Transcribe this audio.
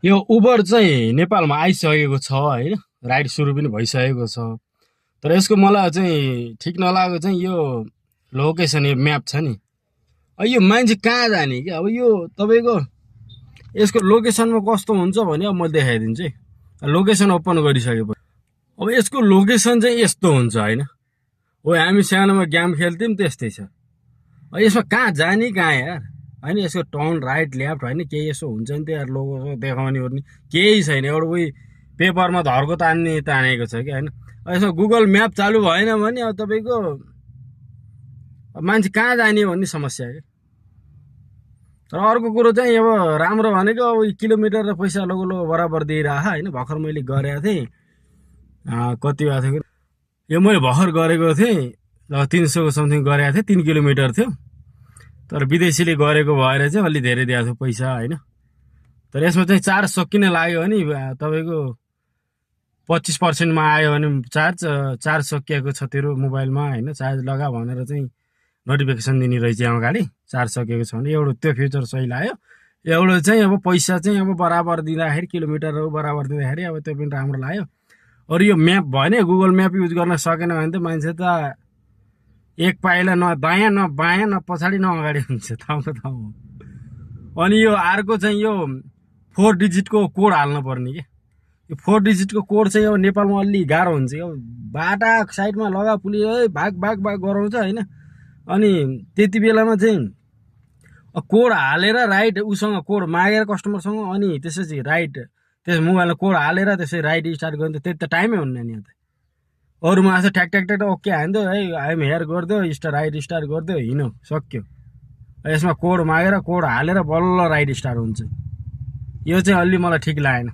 यो उबर चाहिँ नेपालमा आइसकेको छ होइन, राइड सुरु पनि भइसकेको छ। तर यसको मलाई चाहिँ ठिक नलागेको चाहिँ यो लोकेसन, यो म्याप छ नि। यो मान्छे कहाँ जाने कि अब यो तपाईँको यसको लोकेसनमा कस्तो हुन्छ भने अब मैले देखाइदिन्छु है। लोकेसन ओपन गरिसकेपछि अब यसको लोकेसन चाहिँ यस्तो हुन्छ होइन। हो हामी सानोमा गेम खेल्थ्यौँ त्यस्तै छ। यसमा कहाँ जाने कहाँ यार होइन। यसको टर्न राइट लेफ्ट होइन केही यसो हुन्छ नि त यार, लोगो देखाउने ओर्ने केही छैन। एउटा उही पेपरमा धर्को तानेको छ कि होइन। यसमा गुगल म्याप चालु भएन भने अब तपाईँको मान्छे कहाँ जाने भन्ने समस्या हो। तर अर्को कुरो चाहिँ अब राम्रो भनेको अब किलोमिटर र पैसा लोगो बराबर दिइरह होइन। भर्खर मैले गरेको थिएँ, कति भएको थियो यो मैले भर्खर गरेको थिएँ 300 को समथिङ गरेको थिएँ, 3 किलोमिटर थियो। तर विदेशीले गरेको भएर चाहिँ अलि धेरै दिएको थियो पैसा होइन। तर यसमा चाहिँ चार्ज सकिन लाग्यो भने तपाईँको 25% मा आयो भने चार्ज सकिएको छ तेरो मोबाइलमा होइन, चार्ज लगा भनेर चाहिँ नोटिफिकेसन दिने रहेछ अगाडि चार्ज सकिएको छ भने। एउटा त्यो फ्युचर सही लाग्यो। एउटा चाहिँ अब पैसा चाहिँ अब बराबर दिँदाखेरि किलोमिटरहरू बराबर दिँदाखेरि अब त्यो पनि राम्रो लाग्यो। अरू यो म्याप भने गुगल म्याप युज गर्न सकेन भने त मान्छे त एक पाइला न दायाँ न बायाँ न पछाडि न अगाडि हुन्छ, ठाउँको ठाउँ हो। अनि यो अर्को चाहिँ यो 4 डिजिटको कोड हाल्नु पर्ने के। यो 4 डिजिटको कोड चाहिँ अब नेपालमा अलि गाह्रो हुन्छ। अब बाटा साइडमा लगा पुलिस भाग भाग भाग गराउँछ होइन। अनि त्यति बेलामा चाहिँ कोड हालेर राइट उसँग कोड मागेर कस्टमरसँग अनि त्यसपछि राइट त्यस मोबाइलमा कोड हालेर त्यसै राइट स्टार्ट गर्नु त्यति त टाइमै हुन्न नि। त अरूमा चाहिँ ठ्याक ठ्याक ठ्याक ओके हान्दियो है, आइएम हेयर गरिदियो राइट स्टार्ट गरिदियो हिँड्यो सक्यो। यसमा कोड मागेर कोड हालेर बल्ल राइट स्टार्ट हुन्छ। यो चाहिँ अलि मलाई ठिक लागेन।